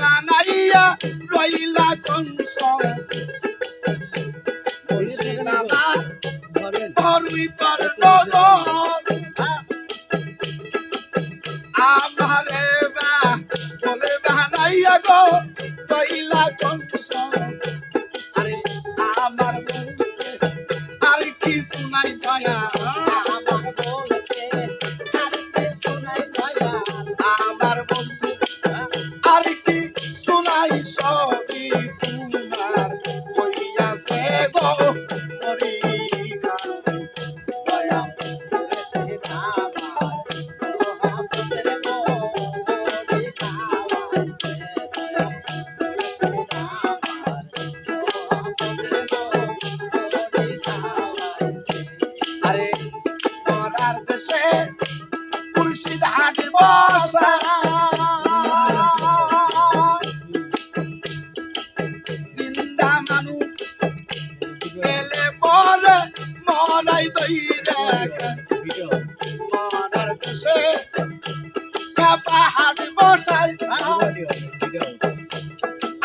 বানাইয়া রইলা কংস তরুই তর আমারে বলে বানাইয়া গো রইলা কংস আরে আমার আর কি শুনাই দয়া আমার বন্ধু আর কি শুনাই সবই তোমার হইয়াছে গো পরীক্ষা দয়া আরে মরার দেশে মুর্শিদ হাট বসা জিন্দা মানুষ এলে পরে মরাই দইরে মরার দেশে হাট বসাই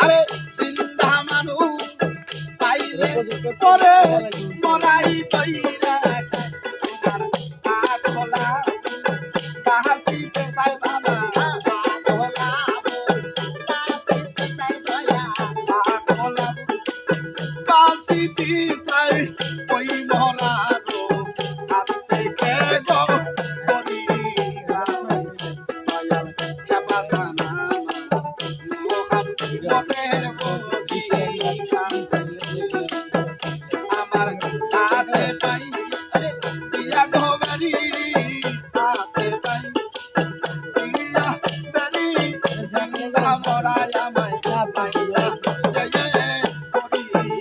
আরে জিন্দা মানুষ পাইলে পরে মরাই দইরে আমার হাতে পাই দিয়া ঘবারি হাতে পাই দিয়া বেরি ঝাঙ্গা মরাই আমায় পাইলা জয় পরীক্ষা